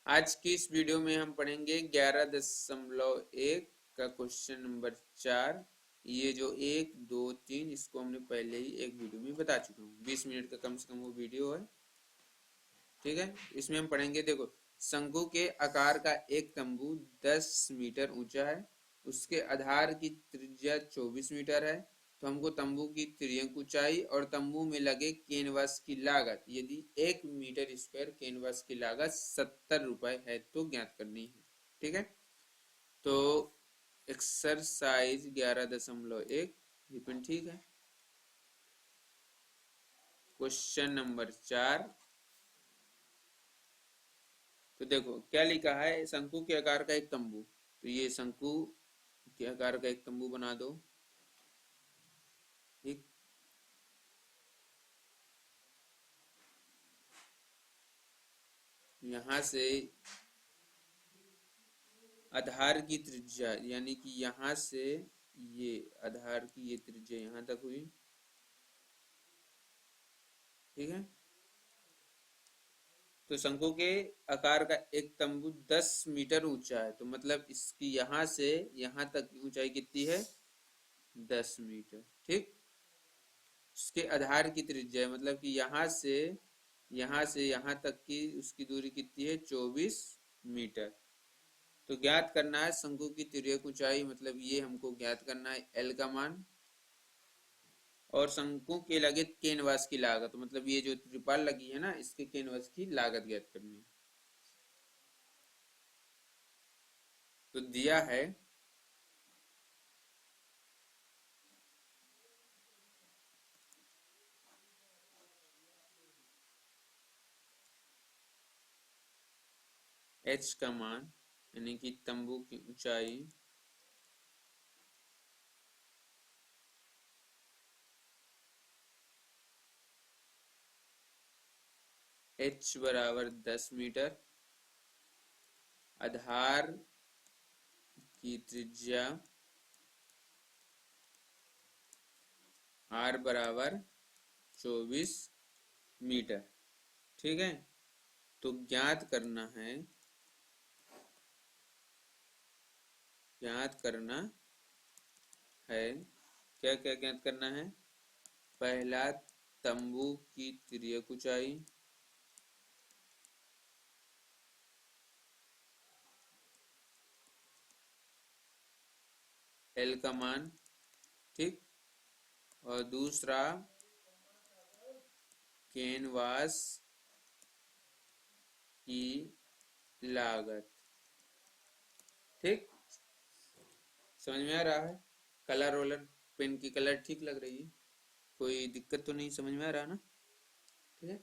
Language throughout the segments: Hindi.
आज की इस वीडियो में हम पढ़ेंगे 11.1 का क्वेश्चन नंबर 4। ये जो 1, 2, 3 इसको हमने पहले ही एक वीडियो में बता चुका हूँ। 20 मिनट का कम से कम वो वीडियो है, ठीक है। इसमें हम पढ़ेंगे, देखो, शंकु के आकार का एक तंबू 10 मीटर ऊंचा है, उसके आधार की त्रिज्या 24 मीटर है। तो हमको तंबू की तिर्यक ऊंचाई और तंबू में लगे कैनवास की लागत, यदि 1 मीटर स्क्वायर कैनवास की लागत 70 रुपए है तो ज्ञात करनी है, ठीक है। तो एक्सरसाइज 11.1 रिपीट, ठीक है। Question number 4। तो देखो क्या लिखा है, शंकु के आकार का एक तंबू। तो ये शंकु के आकार का एक तंबू बना दो, ठीक। यहां से आधार की त्रिज्या, यानी कि यहां से ये आधार की ये त्रिज्या यहां तक हुई, ठीक है। तो शंकु के आकार का एक तंबू 10 मीटर ऊंचा है, तो मतलब इसकी यहां से यहां तक की ऊंचाई कितनी है, 10 मीटर, ठीक। उसके आधार की त्रिज्या है, मतलब कि यहां से यहां तक की उसकी दूरी कितनी है, 24 मीटर। तो ज्ञात करना है शंकु की तिर्यक ऊंचाई, मतलब ये हमको ज्ञात करना है एल का मान, और शंकु के लगे कैनवास की लागत, मतलब ये जो त्रिपाल लगी है ना, इसके कैनवास की लागत ज्ञात करनी है। तो दिया है एच का मान, यानी कि तंबू की ऊंचाई एच बराबर 10 मीटर, आधार की त्रिज्या आर बराबर 24 मीटर, ठीक है। तो ज्ञात करना है, क्या क्या ज्ञात करना है। पहला, तंबू की तिर्यक ऊंचाई, एल का मान, ठीक। और दूसरा, कैनवास की लागत, ठीक। समझ में आ रहा है। कलर रोलर पेन की कलर ठीक लग रही है, कोई दिक्कत तो नहीं, समझ में आ रहा ना, ठीक है।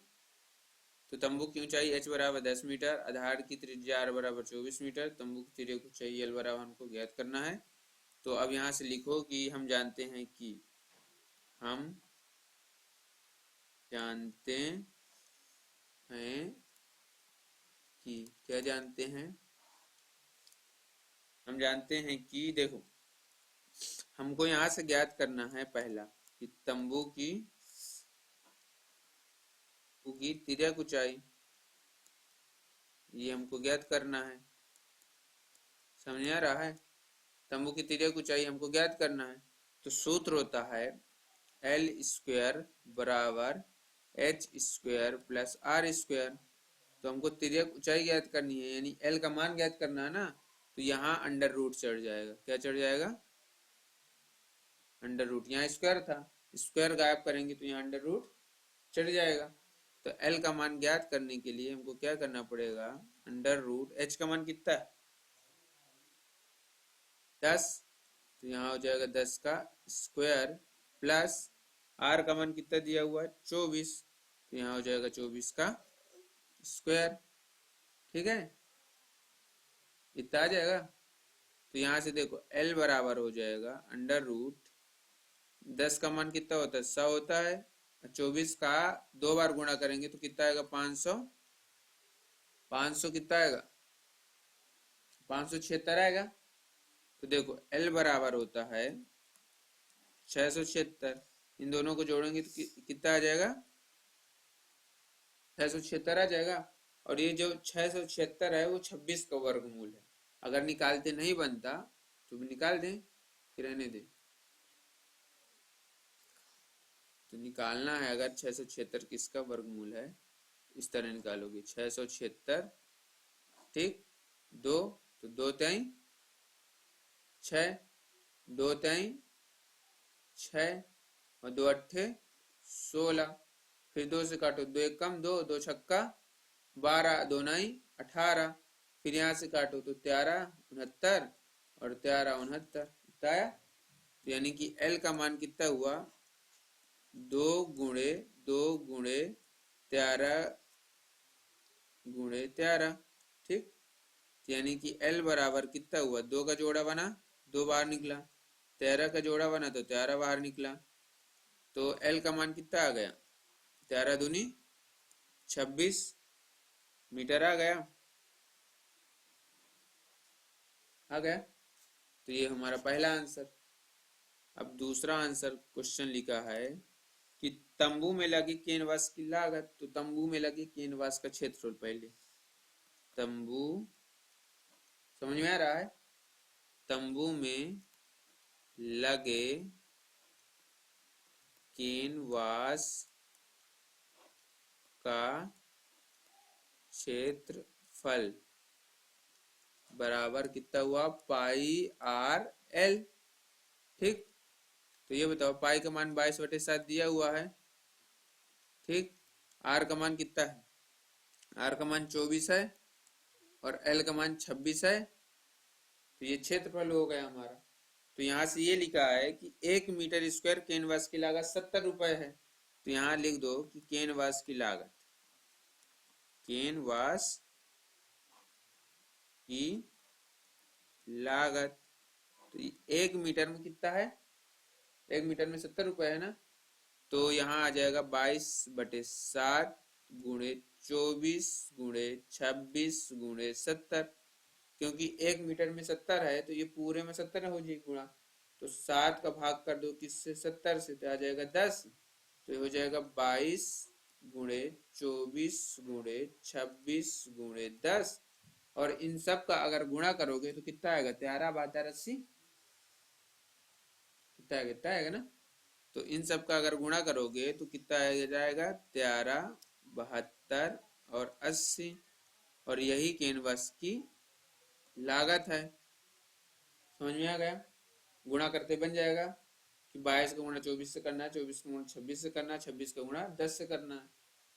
तो तंबू की ऊंचाई h बराबर 10 मीटर, आधार की त्रिज्या r बराबर 24 मीटर, तंबू की तिर्यक ऊंचाई l बराबर हमको ज्ञात करना है। तो अब यहाँ से लिखो कि हम जानते हैं कि क्या जानते हैं, हम जानते हैं कि देखो, हमको यहाँ से ज्ञात करना है पहला कि तंबू की तिर्यक ऊंचाई, ये हमको ज्ञात करना है। समझ आ रहा है। तंबू की तिर्यक ऊंचाई हमको ज्ञात करना है। तो सूत्र होता है एल स्क्वायर बराबर H square plus R square. तो हमको तिर्यक ऊंचाई ज्ञात करनी है, यानी एल का मान ज्ञात करना है ना। तो यहाँ अंडर रूट चढ़ जाएगा, क्या चढ़ जाएगा, अंडर रूट। यहाँ स्क्वायर था, स्क्वायर गायब करेंगे तो यहाँ अंडर रूट चढ़ जाएगा। तो एल का मान ज्ञात करने के लिए हमको क्या करना पड़ेगा, अंडर रूट एच का मान कितना है, 10। तो यहाँ हो जाएगा 10 का स्क्वायर प्लस आर का मान कितना दिया हुआ है, 24। तो यहाँ हो जाएगा 24 का स्क्वायर, ठीक है। इतना आ जाएगा। तो यहाँ से देखो एल बराबर हो जाएगा अंडर रूट 10 का मान कितना होता है, 100 होता है। 24 का 2 बार गुणा करेंगे तो कितना आएगा, 500। 500 कितना आएगा, 576 आएगा। तो देखो एल बराबर होता है 676, इन दोनों को जोड़ेंगे तो कितना आ जाएगा, 676 आ जाएगा। और ये जो 676 है वो 26 का वर्गमूल है। अगर निकालते नहीं बनता तो निकाल दें, फिर रहने दें। तो निकालना है, अगर 676 किसका वर्गमूल है, इस तरह निकालोगे 676, ठीक, 2 तो 2 3 6, 2 3 6 और 2 8 16, फिर 2 से काटो, 2 1 कम 2, 2 छक्का 12, 2 9 18, फिर यहाँ से काटो तो 13 69 और 13 69 बताया। तो यानी कि L का मान कितना हुआ, 2 गुणे 2 गुणे 13 गुणे 13, ठीक। यानी कि L बराबर कितना हुआ, 2 का जोड़ा बना 2 बाहर निकला, 13 का जोड़ा बना तो 13 बाहर निकला। तो L का मान कितना आ गया, 13 दूनी 26 मीटर आ गया। तो ये हमारा पहला आंसर। अब दूसरा आंसर क्वेश्चन लिखा है कि तंबू में लगी कैनवास की लागत। तो तंबू में लगी कैनवास का क्षेत्रफल, पहले तंबू समझ में आ रहा है, तंबू में लगे कैनवास का क्षेत्रफल बराबर कितना हुआ, पाई आर एल, ठीक। तो ये बताओ, पाई का मान 22/7 दिया हुआ है, ठीक। आर का मान कितना है, आर का मान 24 है और एल का मान 26 है। तो ये क्षेत्रफल हो गया हमारा। तो यहाँ से ये लिखा है कि 1 मीटर स्क्वायर कैनवास की लागत 70 रुपए है। तो यहाँ लिख दो कि कैनवास की लागत, कैनवास की लागत, तो 1 मीटर में कितना है, 1 मीटर में 70 रुपए है ना। तो यहाँ आ जाएगा 22/7 गुणे 24 गुणे 26 गुणे 70, क्योंकि 1 मीटर में 70 है तो ये पूरे में 70 हो जाएगी गुणा। तो 7 का भाग कर दो किससे, 70 से, तो आ जाएगा 10। तो ये हो जाएगा 22 गुणे 24 गुणे 26 गुणे 10, और इन सब का अगर गुणा करोगे तो कितना आएगा, 13/80, कितना आएगा ना। तो इन सब का अगर गुणा करोगे तो कितना आ जाएगा, 13, 72 और 80, और यही कैनवास की लागत है। समझ में आ गया, गुणा करते बन जाएगा कि 22 का गुणा 24 से करना है, 24 का गुणा 26 से करना है, 26 का गुणा 10 से करना है,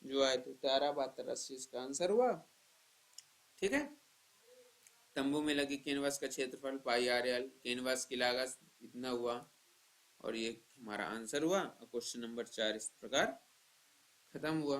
जो आए तो 13, 72, 80 इसका आंसर हुआ, ठीक है। तंबू में लगी कैनवास का क्षेत्रफल पाई आर एल, कैनवास की लागत इतना हुआ, और ये हमारा आंसर हुआ। क्वेश्चन नंबर 4 इस प्रकार खत्म हुआ।